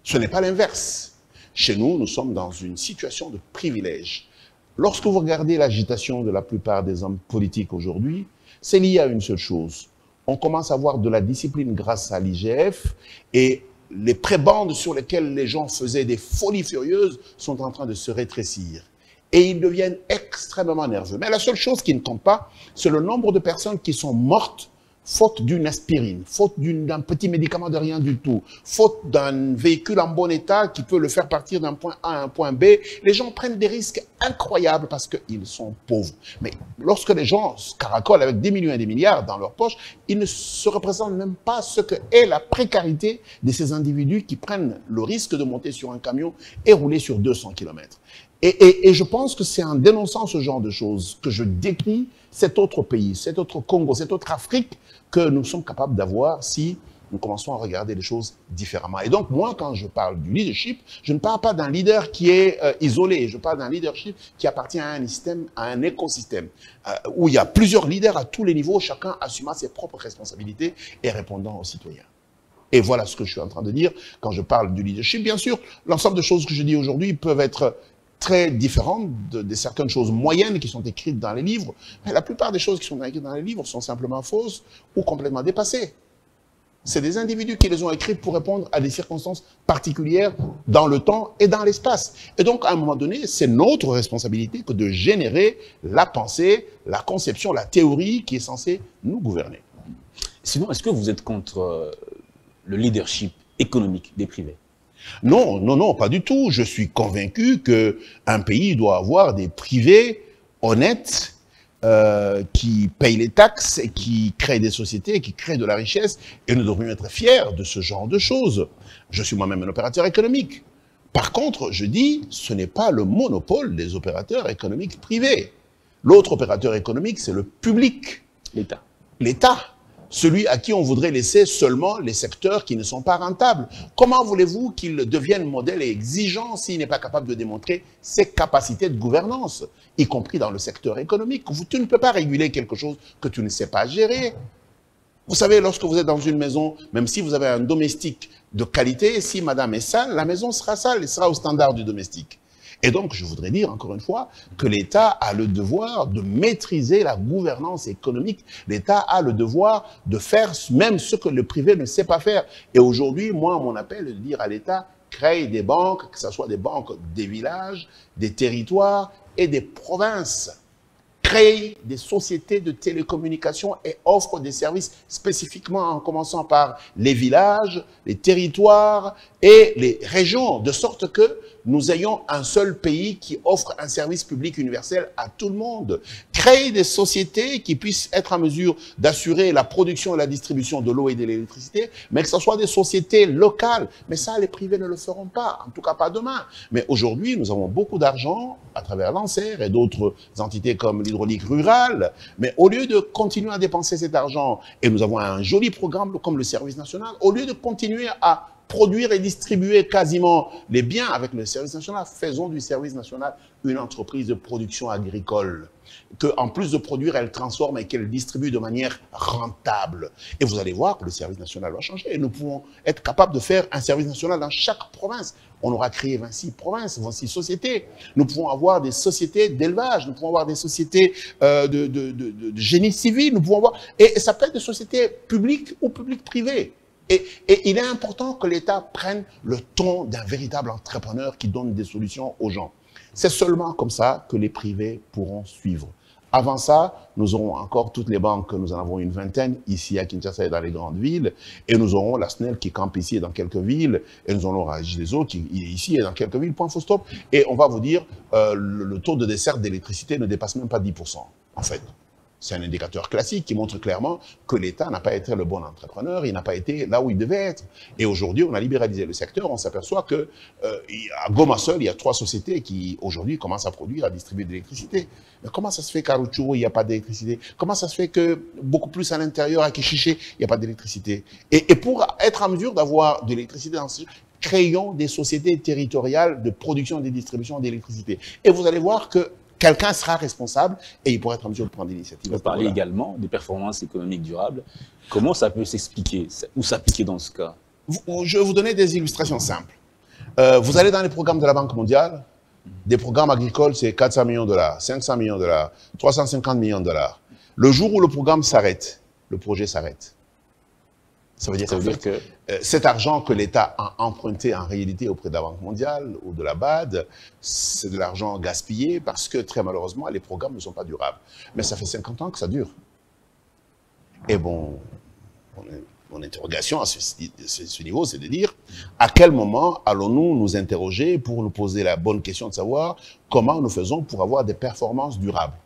Ce n'est pas l'inverse. Chez nous, nous sommes dans une situation de privilège. Lorsque vous regardez l'agitation de la plupart des hommes politiques aujourd'hui, c'est lié à une seule chose. On commence à avoir de la discipline grâce à l'IGF et les prébendes sur lesquelles les gens faisaient des folies furieuses sont en train de se rétrécir. Et ils deviennent extrêmement nerveux. Mais la seule chose qui ne compte pas, c'est le nombre de personnes qui sont mortes faute d'une aspirine, faute d'un petit médicament de rien du tout, faute d'un véhicule en bon état qui peut le faire partir d'un point A à un point B. Les gens prennent des risques incroyables parce qu'ils sont pauvres. Mais lorsque les gens caracolent avec des millions et des milliards dans leur poche, ils ne se représentent même pas ce que est la précarité de ces individus qui prennent le risque de monter sur un camion et rouler sur 200 km. Et je pense que c'est en dénonçant ce genre de choses que je décris cet autre pays, cet autre Congo, cette autre Afrique que nous sommes capables d'avoir si nous commençons à regarder les choses différemment. Et donc, moi, quand je parle du leadership, je ne parle pas d'un leader qui est isolé, je parle d'un leadership qui appartient à un système, à un écosystème, où il y a plusieurs leaders à tous les niveaux, chacun assumant ses propres responsabilités et répondant aux citoyens. Et voilà ce que je suis en train de dire quand je parle du leadership. Bien sûr, l'ensemble de choses que je dis aujourd'hui peuvent être très différentes de certaines choses moyennes qui sont écrites dans les livres. Mais la plupart des choses qui sont écrites dans les livres sont simplement fausses ou complètement dépassées. C'est des individus qui les ont écrites pour répondre à des circonstances particulières dans le temps et dans l'espace. Et donc, à un moment donné, c'est notre responsabilité que de générer la pensée, la conception, la théorie qui est censée nous gouverner. Sinon, est-ce que vous êtes contre le leadership économique des privés? Non, non, non, pas du tout. Je suis convaincu qu'un pays doit avoir des privés honnêtes qui payent les taxes et qui créent des sociétés, qui créent de la richesse. Et nous devrions être fiers de ce genre de choses. Je suis moi-même un opérateur économique. Par contre, je dis, ce n'est pas le monopole des opérateurs économiques privés. L'autre opérateur économique, c'est le public. L'État. L'État. Celui à qui on voudrait laisser seulement les secteurs qui ne sont pas rentables. Comment voulez-vous qu'il devienne modèle et exigeant s'il n'est pas capable de démontrer ses capacités de gouvernance, y compris dans le secteur économique? Tu ne peux pas réguler quelque chose que tu ne sais pas gérer. Vous savez, lorsque vous êtes dans une maison, même si vous avez un domestique de qualité, si madame est sale, la maison sera sale et sera au standard du domestique. Et donc, je voudrais dire, encore une fois, que l'État a le devoir de maîtriser la gouvernance économique. L'État a le devoir de faire même ce que le privé ne sait pas faire. Et aujourd'hui, moi, mon appel est de dire à l'État, crée des banques, que ce soit des banques des villages, des territoires et des provinces. Crée des sociétés de télécommunications et offre des services spécifiquement en commençant par les villages, les territoires et les régions, de sorte que nous ayons un seul pays qui offre un service public universel à tout le monde. Créer des sociétés qui puissent être en mesure d'assurer la production et la distribution de l'eau et de l'électricité, mais que ce soit des sociétés locales. Mais ça, les privés ne le feront pas, en tout cas pas demain. Mais aujourd'hui, nous avons beaucoup d'argent à travers l'ANSER et d'autres entités comme l'hydraulique rurale. Mais au lieu de continuer à dépenser cet argent, et nous avons un joli programme comme le service national, au lieu de continuer à produire et distribuer quasiment les biens avec le service national, faisons du service national une entreprise de production agricole. Qu'en plus de produire, elle transforme et qu'elle distribue de manière rentable. Et vous allez voir que le service national va changer. Et nous pouvons être capables de faire un service national dans chaque province. On aura créé 26 provinces, 26 sociétés. Nous pouvons avoir des sociétés d'élevage, nous pouvons avoir des sociétés de génie civil, nous pouvons avoir... Et ça peut être des sociétés publiques ou publiques-privées. Et il est important que l'État prenne le ton d'un véritable entrepreneur qui donne des solutions aux gens. C'est seulement comme ça que les privés pourront suivre. Avant ça, nous aurons encore toutes les banques, nous en avons une vingtaine, ici à Kinshasa et dans les grandes villes, et nous aurons la SNEL qui campe ici et dans quelques villes, et nous aurons Ragis des eaux qui est ici et dans quelques villes, point full stop. Et on va vous dire, le taux de desserte d'électricité ne dépasse même pas 10%, en fait. C'est un indicateur classique qui montre clairement que l'État n'a pas été le bon entrepreneur, il n'a pas été là où il devait être. Et aujourd'hui, on a libéralisé le secteur, on s'aperçoit que à Goma seul, il y a 3 sociétés qui aujourd'hui commencent à produire, à distribuer de l'électricité. Mais comment ça se fait qu'à Rutshuru, il n'y a pas d'électricité? Comment ça se fait que beaucoup plus à l'intérieur, à Kishiché, il n'y a pas d'électricité? Et pour être en mesure d'avoir de l'électricité dans ce créons des sociétés territoriales de production et de distribution d'électricité. Et vous allez voir que quelqu'un sera responsable et il pourra être en mesure de prendre l'initiative. Vous parlez également des performances économiques durables. Comment ça peut s'expliquer ou s'appliquer dans ce cas? Je vais vous donner des illustrations simples. Vous allez dans les programmes de la Banque mondiale, des programmes agricoles, c'est 400 millions de dollars, 500 millions de dollars, 350 millions de dollars. Le jour où le programme s'arrête, le projet s'arrête. Ça veut dire que cet argent que l'État a emprunté en réalité auprès de la Banque mondiale ou de la BAD, c'est de l'argent gaspillé parce que très malheureusement, les programmes ne sont pas durables. Mais ça fait 50 ans que ça dure. Et bon, mon interrogation à ce niveau, c'est de dire à quel moment allons-nous nous interroger pour nous poser la bonne question de savoir comment nous faisons pour avoir des performances durables.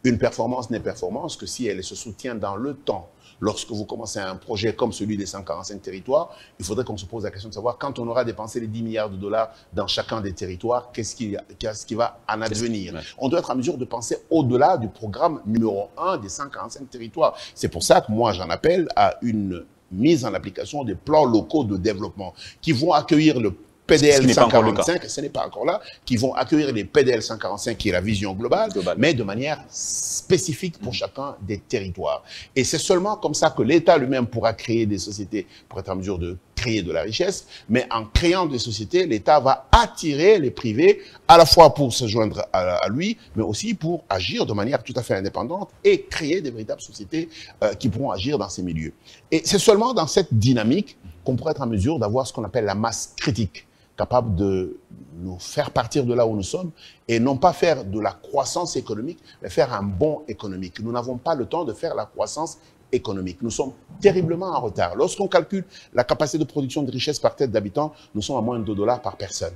Une performance n'est performance que si elle se soutient dans le temps. Lorsque vous commencez un projet comme celui des 145 territoires, il faudrait qu'on se pose la question de savoir quand on aura dépensé les 10 milliards de dollars dans chacun des territoires, qu'est-ce qui va en advenir. On doit être en mesure de penser au-delà du programme numéro 1 des 145 territoires. C'est pour ça que moi, j'en appelle à une mise en application des plans locaux de développement qui vont accueillir le PDL 145, ce n'est pas encore là, qui vont accueillir les PDL 145 qui est la vision globale, mais de manière spécifique pour chacun des territoires. Et c'est seulement comme ça que l'État lui-même pourra créer des sociétés pour être en mesure de créer de la richesse, mais en créant des sociétés, l'État va attirer les privés à la fois pour se joindre à lui, mais aussi pour agir de manière tout à fait indépendante et créer des véritables sociétés qui pourront agir dans ces milieux. Et c'est seulement dans cette dynamique qu'on pourrait être en mesure d'avoir ce qu'on appelle la masse critique, capable de nous faire partir de là où nous sommes et non pas faire de la croissance économique, mais faire un bond économique. Nous n'avons pas le temps de faire la croissance économique. Nous sommes terriblement en retard. Lorsqu'on calcule la capacité de production de richesse par tête d'habitant, nous sommes à moins de 2 dollars par personne.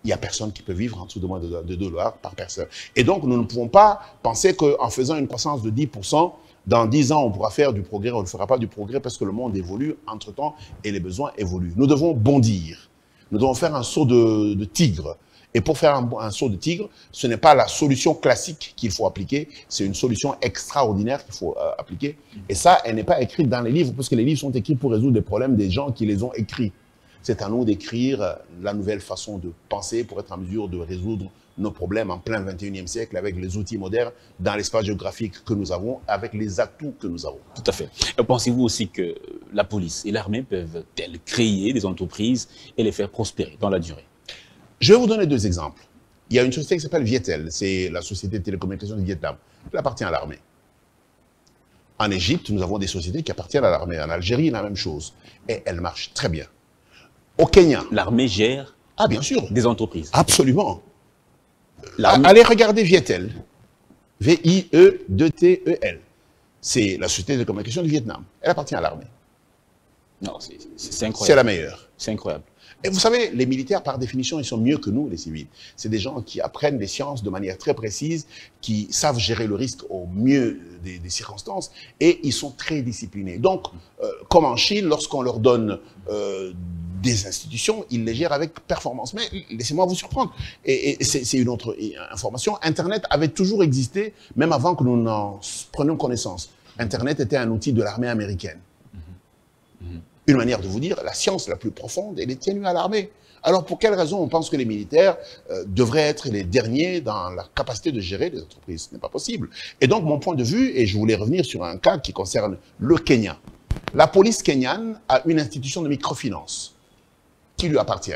Il n'y a personne qui peut vivre en dessous de moins de 2 dollars par personne. Et donc, nous ne pouvons pas penser qu'en faisant une croissance de 10%, dans 10 ans, on pourra faire du progrès. On ne fera pas du progrès parce que le monde évolue entre-temps et les besoins évoluent. Nous devons bondir. Nous devons faire un saut de tigre. Et pour faire un saut de tigre, ce n'est pas la solution classique qu'il faut appliquer, c'est une solution extraordinaire qu'il faut appliquer. Et ça, elle n'est pas écrite dans les livres, parce que les livres sont écrits pour résoudre des problèmes des gens qui les ont écrits. C'est à nous d'écrire la nouvelle façon de penser pour être en mesure de résoudre nos problèmes en plein 21e siècle avec les outils modernes dans l'espace géographique que nous avons, avec les atouts que nous avons. Tout à fait. Pensez-vous aussi que la police et l'armée peuvent-elles créer des entreprises et les faire prospérer dans la durée? Je vais vous donner 2 exemples. Il y a une société qui s'appelle Vietel, c'est la société de télécommunications du Vietnam. Elle appartient à l'armée. En Égypte, nous avons des sociétés qui appartiennent à l'armée. En Algérie, la même chose. Et elle marche très bien. Au Kenya. L'armée gère bien sûr. Des entreprises. Absolument. Allez regarder Vietel. V-I-E-2-T-E-L. C'est la société de communication du Vietnam. Elle appartient à l'armée. Non, c'est incroyable. C'est la meilleure. C'est incroyable. Et vous savez, les militaires, par définition, ils sont mieux que nous, les civils. C'est des gens qui apprennent les sciences de manière très précise, qui savent gérer le risque au mieux des circonstances, et ils sont très disciplinés. Donc, comme en Chine, lorsqu'on leur donne des institutions, ils les gèrent avec performance. Mais laissez-moi vous surprendre. Et c'est une autre information. Internet avait toujours existé, même avant que nous n'en prenions connaissance. Internet était un outil de l'armée américaine. Une manière de vous dire, la science la plus profonde, elle est tenue à l'armée. Alors, pour quelle raison on pense que les militaires devraient être les derniers dans la capacité de gérer les entreprises? Ce n'est pas possible. Et donc, mon point de vue, et je voulais revenir sur un cas qui concerne le Kenya. La police kenyane a une institution de microfinance qui lui appartient.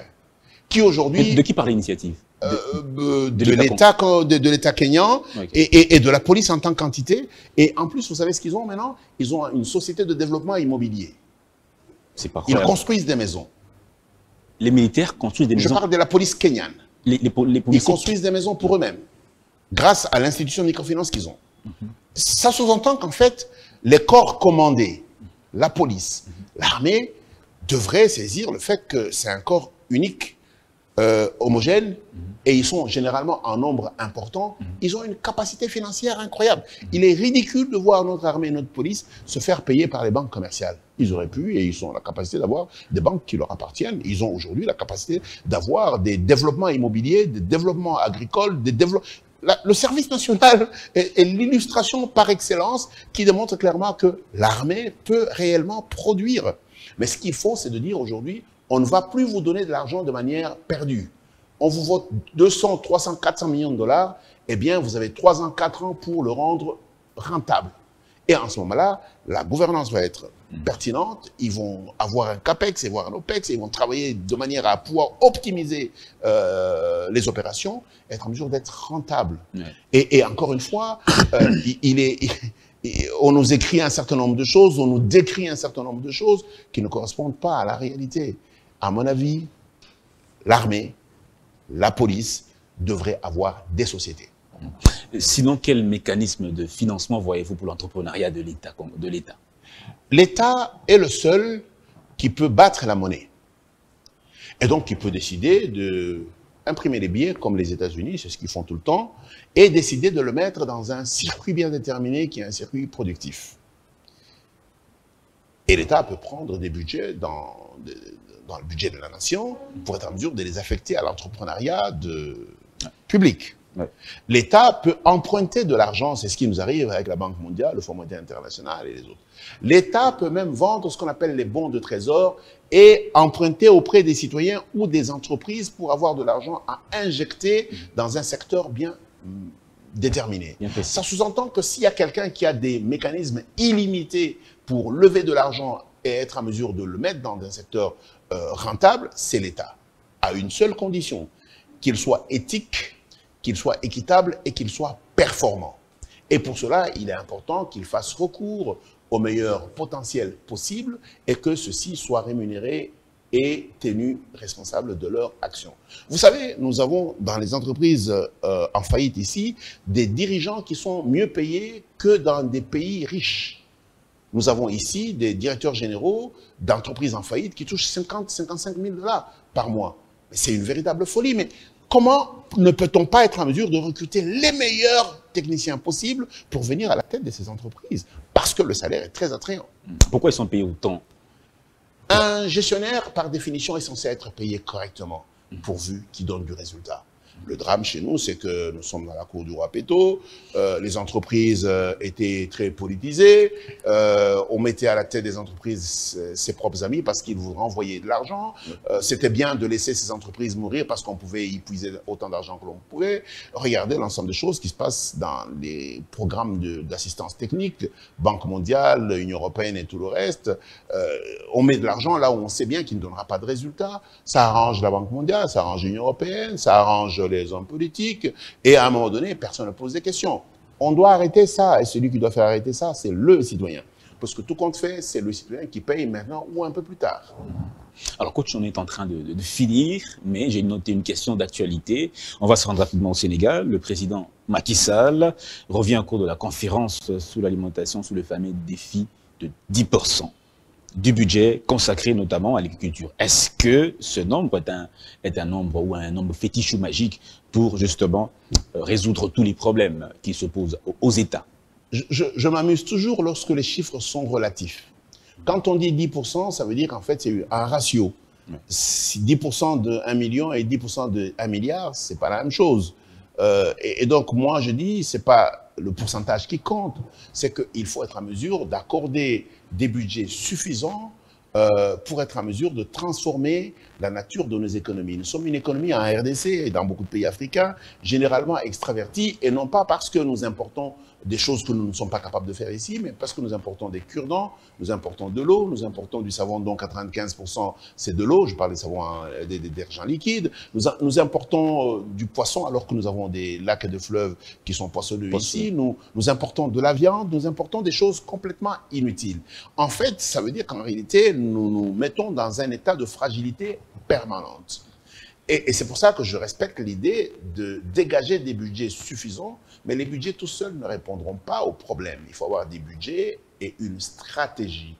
Qui aujourd'hui... De qui part l'initiative? De l'État kényan, et de la police en tant qu'entité. Et en plus, vous savez ce qu'ils ont maintenant? Ils ont une société de développement immobilier. C'est pas Ils vrai. construisent des maisons. Les militaires construisent des Je maisons. parle de la police kenyane. Les Ils policiers. construisent des maisons pour eux-mêmes, grâce à l'institution de microfinance qu'ils ont. Ça sous-entend qu'en fait, les corps commandés, la police, l'armée, devraient saisir le fait que c'est un corps unique, homogène, et ils sont généralement en nombre important. Ils ont une capacité financière incroyable. Il est ridicule de voir notre armée et notre police se faire payer par les banques commerciales. Ils auraient pu, et ils ont la capacité d'avoir des banques qui leur appartiennent. Ils ont aujourd'hui la capacité d'avoir des développements immobiliers, des développements agricoles, des développements... Le service national est l'illustration par excellence qui démontre clairement que l'armée peut réellement produire. Mais ce qu'il faut, c'est de dire aujourd'hui, on ne va plus vous donner de l'argent de manière perdue. On vous vote 200, 300, 400 millions de dollars, eh bien, vous avez 3 ans, 4 ans pour le rendre rentable. Et en ce moment-là, la gouvernance va être pertinente, ils vont avoir un CAPEX et voir un OPEX, et ils vont travailler de manière à pouvoir optimiser les opérations, être en mesure d'être rentable. Ouais. Et encore une fois, on nous écrit un certain nombre de choses, on nous décrit un certain nombre de choses qui ne correspondent pas à la réalité. À mon avis, l'armée, la police devraient avoir des sociétés. Sinon, quel mécanisme de financement voyez-vous pour l'entrepreneuriat de l'État? L'État est le seul qui peut battre la monnaie. Et donc, qui peut décider d'imprimer les billets, comme les États-Unis, c'est ce qu'ils font tout le temps, et décider de le mettre dans un circuit bien déterminé, qui est un circuit productif. Et l'État peut prendre des budgets dans le budget de la nation pour être en mesure de les affecter à l'entrepreneuriat public. Ouais. L'État peut emprunter de l'argent, c'est ce qui nous arrive avec la Banque mondiale, le Fonds monétaire international et les autres. L'État peut même vendre ce qu'on appelle les bons de trésor et emprunter auprès des citoyens ou des entreprises pour avoir de l'argent à injecter dans un secteur bien déterminé. Ça sous-entend que s'il y a quelqu'un qui a des mécanismes illimités pour lever de l'argent et être en mesure de le mettre dans un secteur rentable, c'est l'État. À une seule condition, qu'il soit éthique, qu'il soit équitable et qu'il soit performant. Et pour cela, il est important qu'il fasse recours au meilleur potentiel possible et que ceux-ci soient rémunérés et tenus responsables de leur action. Vous savez, nous avons dans les entreprises en faillite ici, des dirigeants qui sont mieux payés que dans des pays riches. Nous avons ici des directeurs généraux d'entreprises en faillite qui touchent 50-55 000 $ par mois. C'est une véritable folie, mais comment ne peut-on pas être en mesure de recruter les meilleurs techniciens possibles pour venir à la tête de ces entreprises? Parce que le salaire est très attrayant. Pourquoi ils sont payés autant? Un gestionnaire, par définition, est censé être payé correctement, pourvu qu'il donne du résultat. Le drame chez nous, c'est que nous sommes dans la cour du roi Péto, les entreprises étaient très politisées, on mettait à la tête des entreprises ses propres amis parce qu'ils vous renvoyaient de l'argent, c'était bien de laisser ces entreprises mourir parce qu'on pouvait y puiser autant d'argent que l'on pouvait. Regardez l'ensemble des choses qui se passent dans les programmes d'assistance technique, Banque mondiale, Union européenne et tout le reste. On met de l'argent là où on sait bien qu'il ne donnera pas de résultat. Ça arrange la Banque mondiale, ça arrange l'Union européenne, ça arrange les hommes politiques, et à un moment donné, personne ne pose des questions. On doit arrêter ça, et celui qui doit faire arrêter ça, c'est le citoyen. Parce que tout compte fait, c'est le citoyen qui paye maintenant ou un peu plus tard. Alors, coach, on est en train de finir, mais j'ai noté une question d'actualité. On va se rendre rapidement au Sénégal. Le président Macky Sall revient au cours de la conférence sous l'alimentation, sous le fameux défi de 10% du budget consacré notamment à l'agriculture. Est-ce que ce nombre est un nombre ou un nombre fétiche ou magique pour justement résoudre tous les problèmes qui se posent aux États? Je m'amuse toujours lorsque les chiffres sont relatifs. Quand on dit 10%, ça veut dire qu'en fait, c'est un ratio. Si 10% de 1 million et 10% de 1 milliard, c'est pas la même chose. Et donc, moi, je dis, c'est pas le pourcentage qui compte, c'est qu'il faut être en mesure d'accorder des budgets suffisants pour être en mesure de transformer la nature de nos économies. Nous sommes une économie en RDC et dans beaucoup de pays africains, généralement extravertie, et non pas parce que nous importons des choses que nous ne sommes pas capables de faire ici, mais parce que nous importons des cure-dents, nous importons de l'eau, nous importons du savon dont 95% c'est de l'eau, je parle des savons, des détergents liquides, nous importons du poisson alors que nous avons des lacs et des fleuves qui sont poissonneux ici, nous importons de la viande, nous importons des choses complètement inutiles. En fait, ça veut dire qu'en réalité, nous nous mettons dans un état de fragilité permanente. Et c'est pour ça que je respecte l'idée de dégager des budgets suffisants, mais les budgets tout seuls ne répondront pas aux problèmes. Il faut avoir des budgets et une stratégie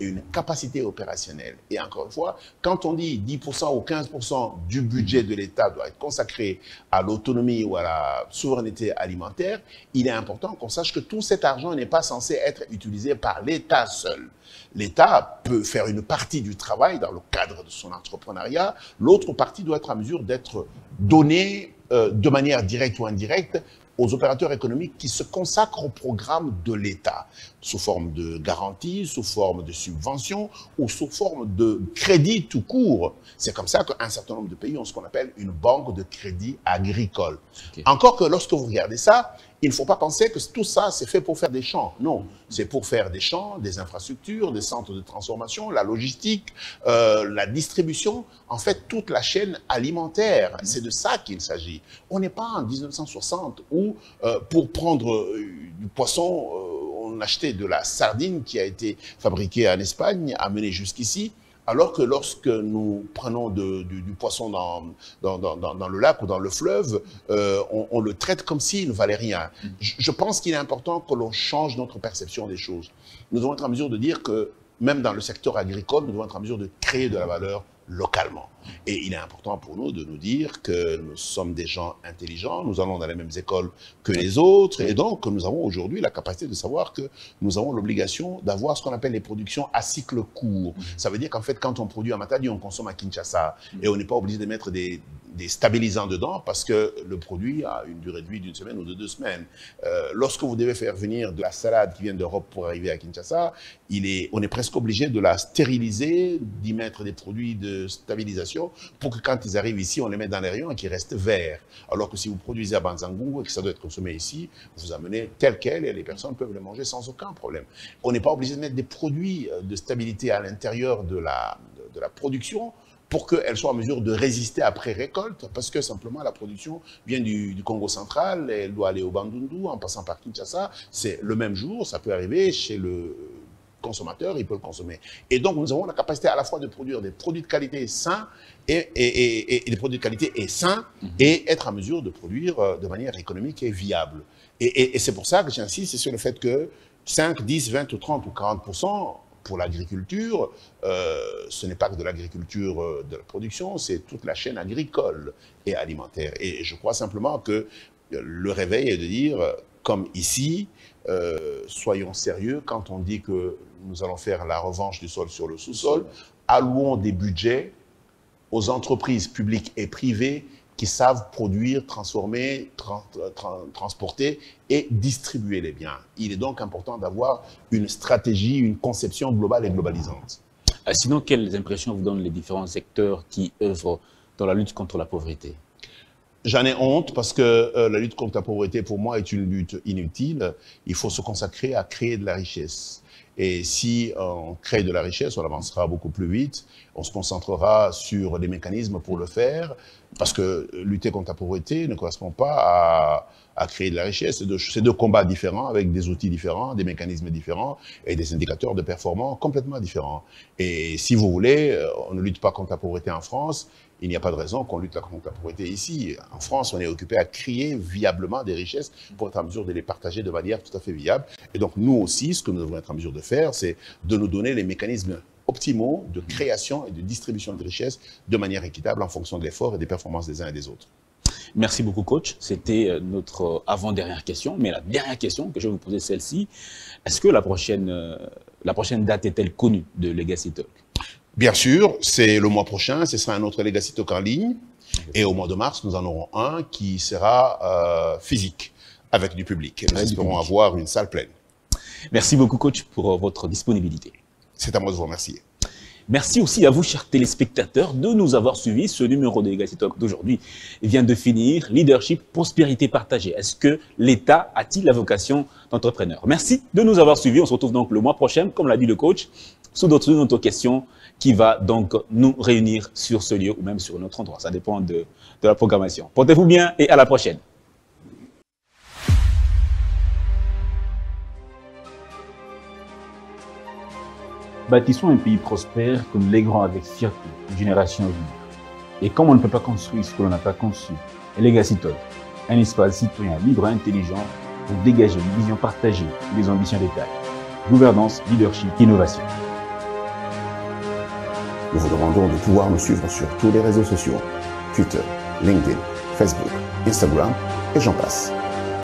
et une capacité opérationnelle. Et encore une fois, quand on dit 10% ou 15% du budget de l'État doit être consacré à l'autonomie ou à la souveraineté alimentaire, il est important qu'on sache que tout cet argent n'est pas censé être utilisé par l'État seul. L'État peut faire une partie du travail dans le cadre de son entrepreneuriat, l'autre partie doit être en mesure d'être donnée de manière directe ou indirecte aux opérateurs économiques qui se consacrent au programme de l'État, sous forme de garantie, sous forme de subvention ou sous forme de crédit tout court. C'est comme ça qu'un certain nombre de pays ont ce qu'on appelle une banque de crédit agricole. Okay. Encore que lorsque vous regardez ça, il ne faut pas penser que tout ça, c'est fait pour faire des champs. Non, c'est pour faire des champs, des infrastructures, des centres de transformation, la logistique, la distribution, en fait, toute la chaîne alimentaire. C'est de ça qu'il s'agit. On n'est pas en 1960 où, pour prendre du poisson, on achetait de la sardine qui a été fabriquée en Espagne, amenée jusqu'ici, alors que lorsque nous prenons du poisson dans le lac ou dans le fleuve, on le traite comme s'il ne valait rien. Je pense qu'il est important que l'on change notre perception des choses. Nous devons être en mesure de dire que, même dans le secteur agricole, nous devons être en mesure de créer de la valeur localement. Et il est important pour nous de nous dire que nous sommes des gens intelligents, nous allons dans les mêmes écoles que les autres, et donc que nous avons aujourd'hui la capacité de savoir que nous avons l'obligation d'avoir ce qu'on appelle les productions à cycle court. Ça veut dire qu'en fait, quand on produit à Matadi, on consomme à Kinshasa, et on n'est pas obligé de mettre des stabilisants dedans parce que le produit a une durée de vie d'une semaine ou de 2 semaines. Lorsque vous devez faire venir de la salade qui vient d'Europe pour arriver à Kinshasa, on est presque obligé de la stériliser, d'y mettre des produits de stabilisation pour que quand ils arrivent ici, on les mette dans les rayons et qu'ils restent verts. Alors que si vous produisez à Banzangour et que ça doit être consommé ici, vous amenez tel quel et les personnes peuvent le manger sans aucun problème. On n'est pas obligé de mettre des produits de stabilité à l'intérieur de la production pour qu'elle soit en mesure de résister après récolte, parce que simplement la production vient du Congo central, elle doit aller au Bandundu en passant par Kinshasa, c'est le même jour, ça peut arriver chez le consommateur, il peut le consommer. Et donc nous avons la capacité à la fois de produire des produits de qualité sains et des produits de qualité et sains, et être en mesure de produire de manière économique et viable. Et c'est pour ça que j'insiste sur le fait que 5, 10, 20 ou 30 ou 40% pour l'agriculture, ce n'est pas que de l'agriculture de la production, c'est toute la chaîne agricole et alimentaire. Et je crois simplement que le réveil est de dire, comme ici, soyons sérieux quand on dit que nous allons faire la revanche du sol sur le sous-sol, allouons des budgets aux entreprises publiques et privées qui savent produire, transformer, transporter et distribuer les biens. Il est donc important d'avoir une stratégie, une conception globale et globalisante. Sinon, quelles impressions vous donnent les différents secteurs qui œuvrent dans la lutte contre la pauvreté? J'en ai honte parce que la lutte contre la pauvreté, pour moi, est une lutte inutile. Il faut se consacrer à créer de la richesse. Et si on crée de la richesse, on avancera beaucoup plus vite. On se concentrera sur les mécanismes pour le faire, parce que lutter contre la pauvreté ne correspond pas à créer de la richesse. C'est deux combats différents, avec des outils différents, des mécanismes différents et des indicateurs de performance complètement différents. Et si vous voulez, on ne lutte pas contre la pauvreté en France. Il n'y a pas de raison qu'on lutte contre la pauvreté ici. En France, on est occupé à créer viablement des richesses pour être en mesure de les partager de manière tout à fait viable. Et donc, nous aussi, ce que nous devons être en mesure de faire, c'est de nous donner les mécanismes optimaux de création et de distribution de richesses de manière équitable en fonction de l'effort et des performances des uns et des autres. Merci beaucoup, coach. C'était notre avant-dernière question. Mais la dernière question que je vais vous poser, celle-ci. Est-ce que la prochaine date est-elle connue de Legacy Talk? Bien sûr, c'est le mois prochain, ce sera un autre Legacy Talk en ligne. Et au mois de mars, nous en aurons un qui sera physique, avec du public. Et nous espérons avoir une salle pleine. Merci beaucoup, coach, pour votre disponibilité. C'est à moi de vous remercier. Merci aussi à vous, chers téléspectateurs, de nous avoir suivis. Ce numéro de Legacy Talk d'aujourd'hui vient de finir. Leadership, prospérité partagée. Est-ce que l'État a-t-il la vocation d'entrepreneur? Merci de nous avoir suivis. On se retrouve donc le mois prochain, comme l'a dit le coach, sous d'autres questions qui va donc nous réunir sur ce lieu ou même sur un autre endroit. Ça dépend de la programmation. Portez-vous bien et à la prochaine. Bâtissons un pays prospère que nous léguerons avec fierté aux générations à venir. Et comme on ne peut pas construire ce que l'on n'a pas conçu, Legacy Talk, un espace citoyen libre et intelligent pour dégager une vision partagée et des ambitions d'état. Gouvernance, leadership, innovation. Nous vous demandons de pouvoir nous suivre sur tous les réseaux sociaux, Twitter, LinkedIn, Facebook, Instagram et j'en passe.